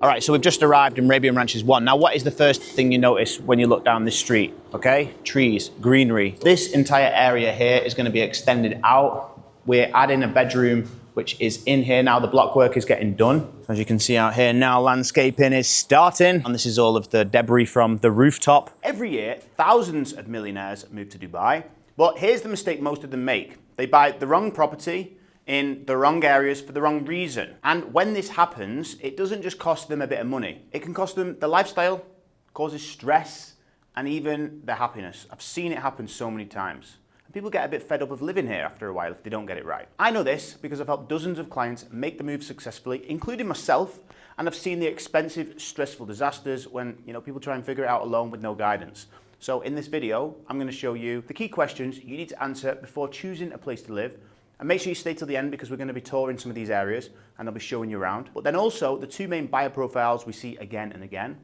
All right, so we've just arrived in Arabian Ranches 1. Now, what is the first thing you notice when you look down this street? Okay, trees, greenery. This entire area here is going to be extended out. We're adding a bedroom, which is in here now. The block work is getting done. As you can see out here now, landscaping is starting. And this is all of the debris from the rooftop. Every year, thousands of millionaires move to Dubai. But here's the mistake most of them make. They buy the wrong property in the wrong areas for the wrong reason. And when this happens, it doesn't just cost them a bit of money. It can cost them the lifestyle, causes stress, and even their happiness. I've seen it happen so many times. And people get a bit fed up of living here after a while if they don't get it right. I know this because I've helped dozens of clients make the move successfully, including myself, and I've seen the expensive, stressful disasters when people try and figure it out alone with no guidance. So in this video, I'm going to show you the key questions you need to answer before choosing a place to live. And make sure you stay till the end because we're going to be touring some of these areas and I'll be showing you around. But then also the two main buyer profiles we see again and again,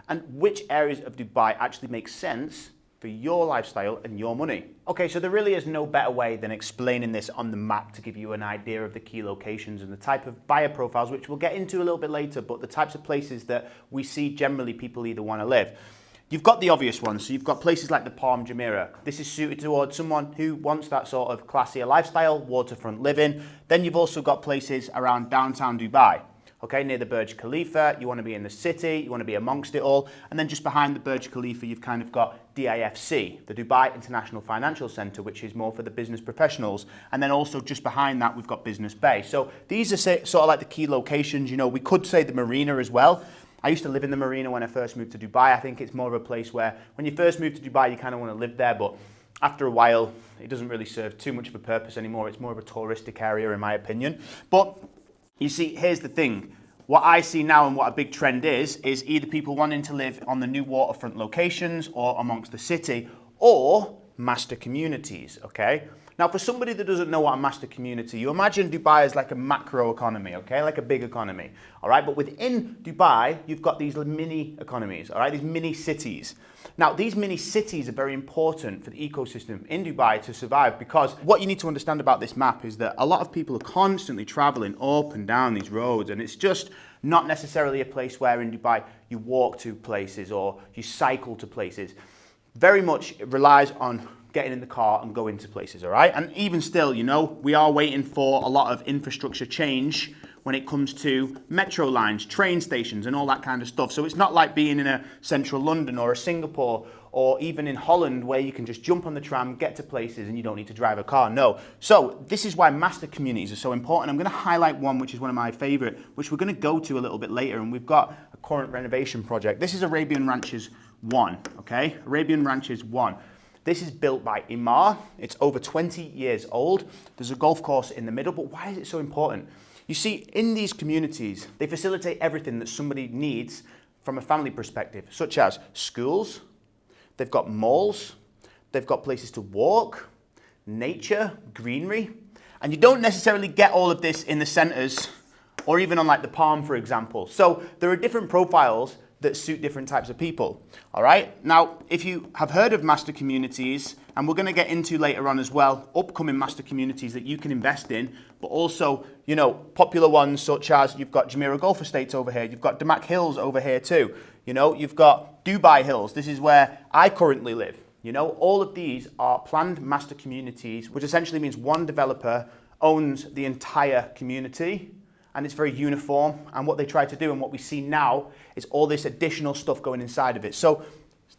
and which areas of Dubai actually make sense for your lifestyle and your money. Okay, so there really is no better way than explaining this on the map to give you an idea of the key locations and the type of buyer profiles, which we'll get into a little bit later, but the types of places that we see generally people either want to live. You've got the obvious ones, so you've got places like the Palm Jumeirah. This is suited towards someone who wants that sort of classier lifestyle, waterfront living. Then you've also got places around downtown Dubai, okay, near the Burj Khalifa. You want to be in the city, you want to be amongst it all. And then just behind the Burj Khalifa, you've kind of got DIFC, the Dubai International Financial Centre, which is more for the business professionals. And then also just behind that, we've got Business Bay. So these are sort of like the key locations. We could say the marina as well. I used to live in the marina when I first moved to Dubai. I think it's more of a place where when you first move to Dubai, you kind of want to live there, but after a while, it doesn't really serve too much of a purpose anymore. It's more of a touristic area, in my opinion. But you see, here's the thing. What I see now and what a big trend is either people wanting to live on the new waterfront locations or amongst the city, or master communities, okay? Now, for somebody that doesn't know what a master community, you imagine Dubai as like a macro economy, okay? Like a big economy, all right? But within Dubai, you've got these mini economies, all right? These mini cities. Now, these mini cities are very important for the ecosystem in Dubai to survive, because what you need to understand about this map is that a lot of people are constantly traveling up and down these roads, and it's just not necessarily a place where in Dubai you walk to places or you cycle to places. Very much it relies on getting in the car and going to places, all right? And even still, we are waiting for a lot of infrastructure change when it comes to metro lines, train stations, and all that kind of stuff. So it's not like being in a central London or a Singapore or even in Holland where you can just jump on the tram, get to places, and you don't need to drive a car. No. So this is why master communities are so important. I'm going to highlight one which is one of my favorite, which we're going to go to a little bit later, and we've got a current renovation project. This is Arabian Ranches 1, okay? Arabian Ranches 1. This is built by Imar. It's over 20 years old. There's a golf course in the middle, but why is it so important? You see, in these communities, they facilitate everything that somebody needs from a family perspective, such as schools, they've got malls, they've got places to walk, nature, greenery, and you don't necessarily get all of this in the centers or even on like the Palm, for example. So there are different profiles that suit different types of people, all right? Now, if you have heard of master communities, and we're gonna get into later on as well, upcoming master communities that you can invest in, but also, popular ones such as you've got Jumeirah Golf Estates over here, you've got Damac Hills over here too, you've got Dubai Hills, this is where I currently live. All of these are planned master communities, which essentially means one developer owns the entire community, and it's very uniform. And what they try to do and what we see now is all this additional stuff going inside of it. So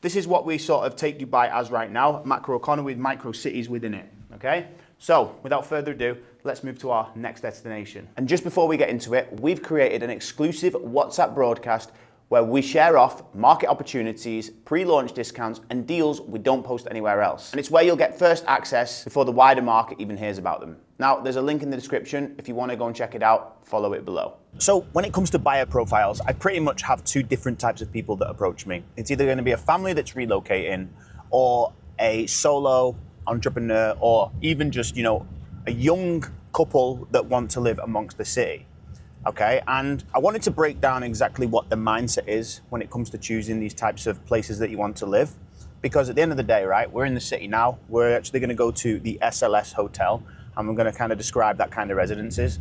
this is what we sort of take Dubai as right now, macro economy with micro cities within it, okay? So without further ado, let's move to our next destination. And just before we get into it, we've created an exclusive WhatsApp broadcast where we share off market opportunities, pre-launch discounts, and deals we don't post anywhere else. And it's where you'll get first access before the wider market even hears about them. Now, there's a link in the description. If you want to go and check it out, follow it below. So when it comes to buyer profiles, I pretty much have two different types of people that approach me. It's either going to be a family that's relocating, or a solo entrepreneur, or even just, a young couple that want to live amongst the city. Okay, and I wanted to break down exactly what the mindset is when it comes to choosing these types of places that you want to live. Because at the end of the day, right, we're in the city now. We're actually going to go to the SLS hotel, and we're going to kind of describe that kind of residences.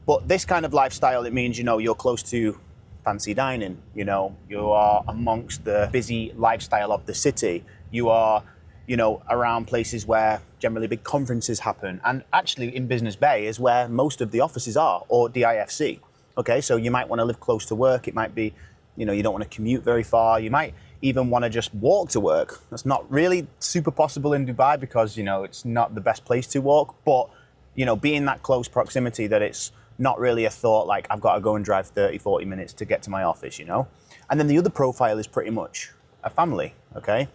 But this kind of lifestyle, it means, you're close to fancy dining, you know, you are amongst the busy lifestyle of the city, you are, you know, around places where generally big conferences happen. And actually in Business Bay is where most of the offices are, or DIFC. Okay, so you might want to live close to work. It might be, you know, you don't want to commute very far. You might even want to just walk to work. That's not really super possible in Dubai because, you know, it's not the best place to walk, but, you know, being that close proximity that it's not really a thought like I've got to go and drive 30, 40 minutes to get to my office, you know? And then the other profile is pretty much a family, okay?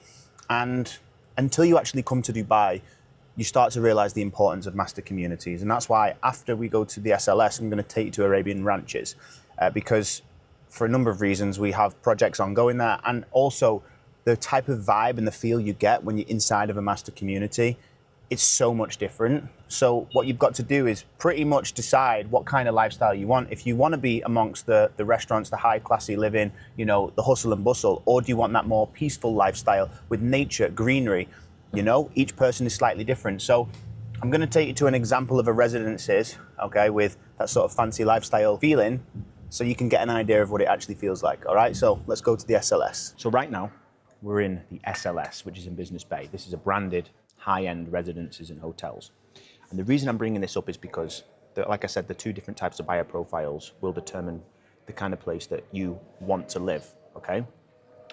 And until you actually come to Dubai, you start to realize the importance of master communities. And that's why after we go to the SLS, I'm going to take you to Arabian Ranches because for a number of reasons, we have projects ongoing there. And also the type of vibe and the feel you get when you're inside of a master community, it's so much different. So what you've got to do is pretty much decide what kind of lifestyle you want. If you want to be amongst the restaurants, the high classy living, you know, the hustle and bustle, or do you want that more peaceful lifestyle with nature, greenery? You know, each person is slightly different. So I'm going to take you to an example of a residences, okay, with that sort of fancy lifestyle feeling, so you can get an idea of what it actually feels like. All right, so let's go to the SLS. So right now we're in the SLS, which is in Business Bay. This is a branded high-end residences and hotels. And the reason I'm bringing this up is because, like I said, the two different types of buyer profiles will determine the kind of place that you want to live, okay?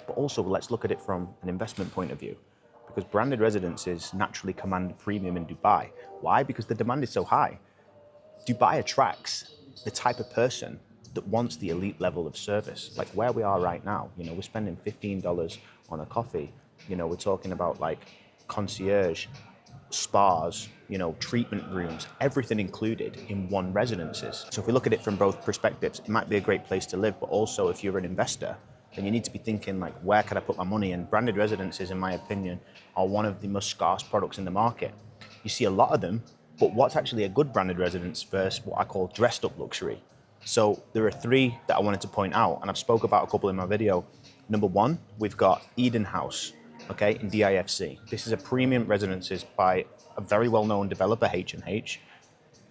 But also let's look at it from an investment point of view, because branded residences naturally command a premium in Dubai. Why? Because the demand is so high. Dubai attracts the type of person that wants the elite level of service, like where we are right now. You know, we're spending $15 on a coffee. You know, we're talking about like concierge, spas, you know, treatment rooms, everything included in one residences. So if we look at it from both perspectives, it might be a great place to live, but also if you're an investor, then you need to be thinking like, where can I put my money? And branded residences, in my opinion, are one of the most scarce products in the market. You see a lot of them, but what's actually a good branded residence versus what I call dressed up luxury? So there are three that I wanted to point out, and I've spoke about a couple in my video. Number one, we've got Eden House, okay, in DIFC. This is a premium residences by a very well-known developer, H&H.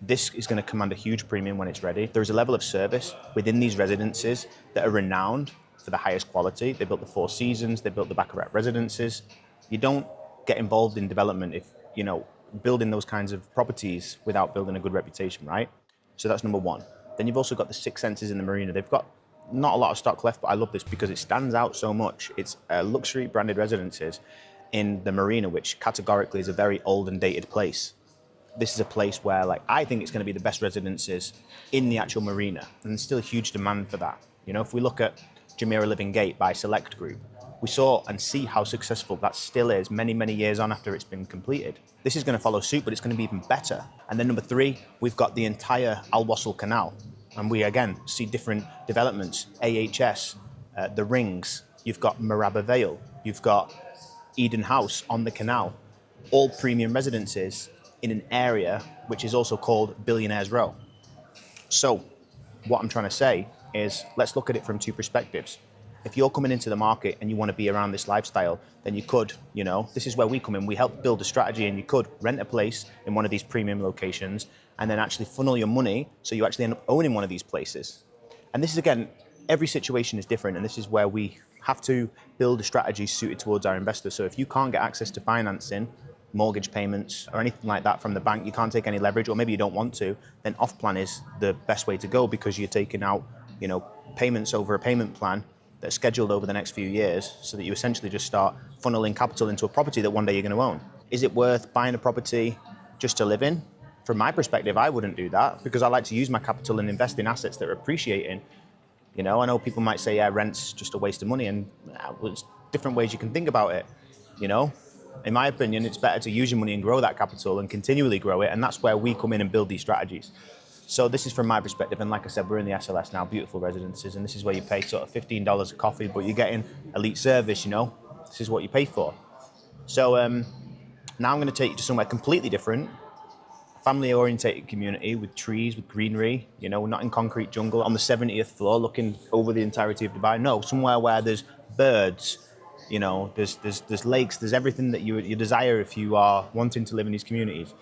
This is going to command a huge premium when it's ready. There's a level of service within these residences that are renowned for the highest quality. They built the Four Seasons, they built the Baccarat residences. You don't get involved in development if, you know, building those kinds of properties without building a good reputation, right? So that's number one. Then you've also got the Six Senses in the marina. They've got not a lot of stock left, but I love this because it stands out so much. It's luxury branded residences in the marina, which categorically is a very old and dated place. This is a place where, like, I think it's going to be the best residences in the actual marina, and there's still a huge demand for that. You know, if we look at Jumeirah Living Gate by Select Group, we saw and see how successful that still is many, many years on after it's been completed. This is going to follow suit, but it's going to be even better. And then number three, we've got the entire Al Wasl Canal. And we, again, see different developments, AHS, the Rings, you've got Maraba Vale, you've got Eden House on the canal, all premium residences in an area which is also called Billionaires Row. So what I'm trying to say is, let's look at it from two perspectives. If you're coming into the market and you want to be around this lifestyle, then you could, you know, this is where we come in. We help build a strategy, and you could rent a place in one of these premium locations and then actually funnel your money so you actually end up owning one of these places. And this is, again, every situation is different, and this is where we have to build a strategy suited towards our investors. So if you can't get access to financing, mortgage payments or anything like that from the bank, you can't take any leverage, or maybe you don't want to, then off-plan is the best way to go, because you're taking out, you know, payments over a payment plan that's scheduled over the next few years, so that you essentially just start funneling capital into a property that one day you're going to own. Is it worth buying a property just to live in? From my perspective, I wouldn't do that, because I like to use my capital and invest in assets that are appreciating. You know, I know people might say, yeah, rent's just a waste of money, and there's different ways you can think about it. You know, in my opinion, it's better to use your money and grow that capital and continually grow it, and that's where we come in and build these strategies. So this is from my perspective, and like I said, we're in the SLS now, beautiful residences, and this is where you pay sort of $15 a coffee, but you're getting elite service, you know? This is what you pay for. So now I'm going to take you to somewhere completely different, family-orientated community with trees, with greenery, you know, not in concrete jungle, on the 70th floor looking over the entirety of Dubai. No, somewhere where there's birds, you know, there's lakes, there's everything that you desire if you are wanting to live in these communities.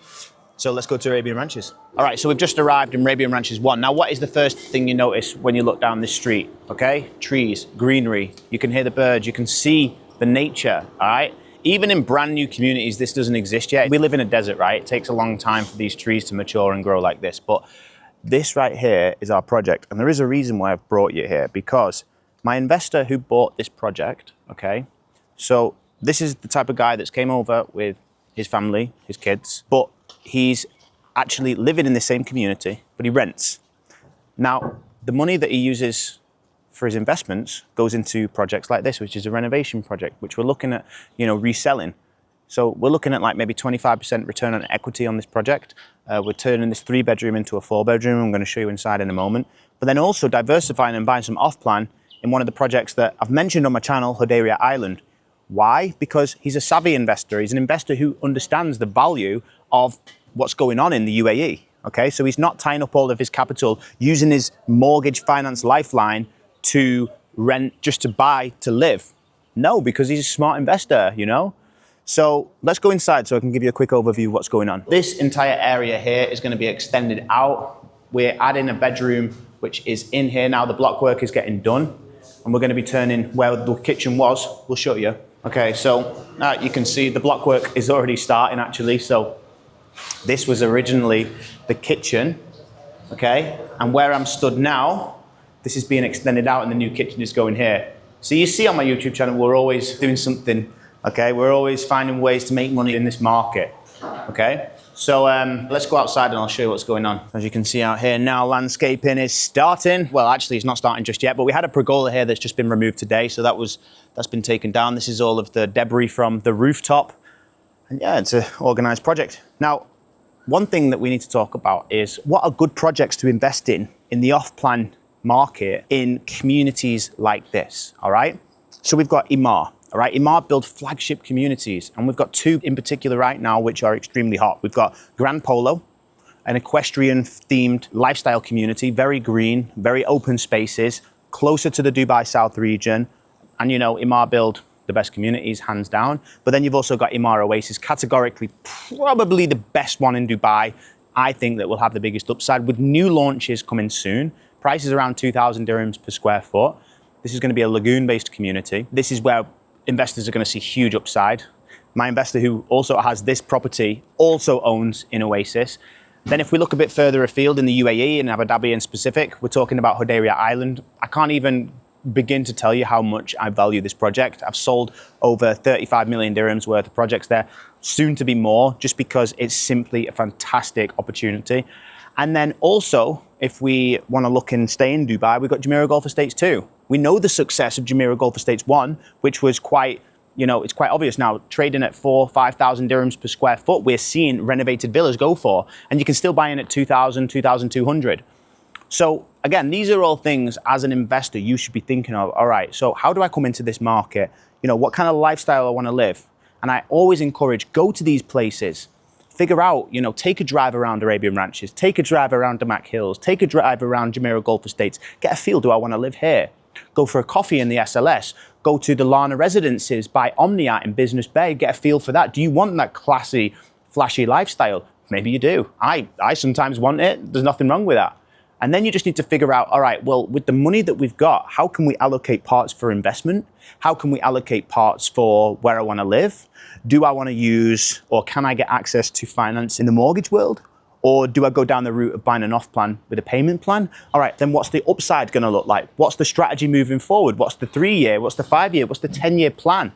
So let's go to Arabian Ranches. All right, so we've just arrived in Arabian Ranches 1. Now, what is the first thing you notice when you look down this street? Okay, trees, greenery. You can hear the birds, you can see the nature, all right? Even in brand new communities, this doesn't exist yet. We live in a desert, right? It takes a long time for these trees to mature and grow like this. But this right here is our project. And there is a reason why I've brought you here, because my investor who bought this project, okay, so this is the type of guy that's came over with his family, his kids, but he's actually living in the same community, but he rents. Now, the money that he uses for his investments goes into projects like this, which is a renovation project, which we're looking at, reselling. So we're looking at like maybe 25% return on equity on this project. We're turning this 3-bedroom into a 4-bedroom. I'm going to show you inside in a moment. But then also diversifying and buying some off-plan in one of the projects that I've mentioned on my channel, Hodeiria Island. Why? Because he's a savvy investor. He's an investor who understands the value of what's going on in the UAE. Okay, so he's not tying up all of his capital using his mortgage finance lifeline to rent just to buy to live. No, because he's a smart investor, So let's go inside so I can give you a quick overview of what's going on. This entire area here is going to be extended out. We're adding a bedroom, which is in here now. The block work is getting done. And we're going to be turning where the kitchen was. We'll show you. Okay, so you can see the block work is already starting actually. So this was originally the kitchen, okay? And where I'm stood now, this is being extended out and the new kitchen is going here. So you see on my YouTube channel, we're always doing something, okay? We're always finding ways to make money in this market, okay? So let's go outside and I'll show you what's going on. As you can see out here now, landscaping is starting. Well, actually it's not starting just yet, but we had a pergola here that's just been removed today. So that's been taken down. This is all of the debris from the rooftop. And yeah, it's an organized project. Now, one thing that we need to talk about is what are good projects to invest in the off-plan market in communities like this, all right? So we've got Emaar. All right, Emaar build flagship communities, and we've got 2 in particular right now which are extremely hot. We've got Grand Polo, an equestrian-themed lifestyle community, very green, very open spaces, closer to the Dubai South region, and Emaar build the best communities, hands down. But then you've also got Emaar Oasis, categorically probably the best one in Dubai. I think that will have the biggest upside with new launches coming soon. Prices around 2,000 dirhams per square foot. This is going to be a lagoon-based community. This is where investors are going to see huge upside. My investor who also has this property also owns in Oasis. Then if we look a bit further afield in the UAE and Abu Dhabi in specific, we're talking about Hodeiria Island. I can't even begin to tell you how much I value this project. I've sold over 35 million dirhams worth of projects there, soon to be more, just because it's simply a fantastic opportunity. And then also, if we want to look and stay in Dubai, we've got Jumeirah Golf Estates 2. We know the success of Jumeirah Golf Estates 1, which was quite, it's quite obvious now, trading at 4,000-5,000 dirhams per square foot, we're seeing renovated villas go for, and you can still buy in at 2,000, 2,200. So again, these are all things as an investor you should be thinking of. All right, so how do I come into this market? What kind of lifestyle I want to live? And I always encourage, go to these places. Figure out, take a drive around Arabian Ranches, take a drive around Damac Hills, take a drive around Jumeirah Golf Estates, get a feel, do I want to live here? Go for a coffee in the SLS, go to the Lana Residences by Omniat in Business Bay, get a feel for that. Do you want that classy, flashy lifestyle? Maybe you do. I sometimes want it, there's nothing wrong with that. And then you just need to figure out, all right, well, with the money that we've got, how can we allocate parts for investment? How can we allocate parts for where I want to live? Do I want to use, or can I get access to finance in the mortgage world? Or do I go down the route of buying an off plan with a payment plan? All right, then what's the upside going to look like? What's the strategy moving forward? What's the 3-year? What's the 5-year? What's the 10-year plan?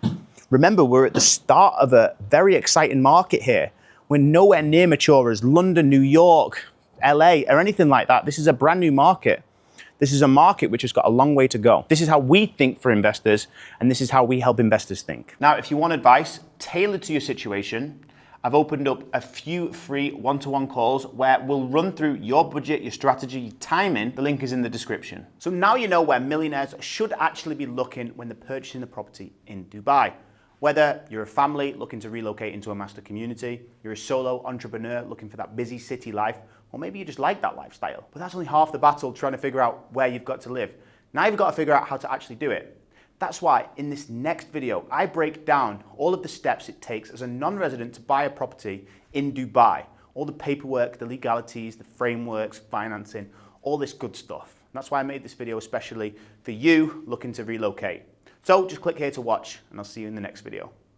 Remember, we're at the start of a very exciting market here. We're nowhere near mature as London, New York, LA, or anything like that. This is a brand new market. This is a market which has got a long way to go. This is how we think for investors, and this is how we help investors think. Now, if you want advice tailored to your situation, I've opened up a few free one-to-one calls where we'll run through your budget, your strategy, your timing. The link is in the description. So now you know where millionaires should actually be looking when they're purchasing a property in Dubai. Whether you're a family looking to relocate into a master community, you're a solo entrepreneur looking for that busy city life, or maybe you just like that lifestyle. But that's only half the battle, trying to figure out where you've got to live. Now you've got to figure out how to actually do it. That's why in this next video, I break down all of the steps it takes as a non-resident to buy a property in Dubai. all the paperwork, the legalities, the frameworks, financing, all this good stuff. That's why I made this video especially for you looking to relocate. So just click here to watch, and I'll see you in the next video.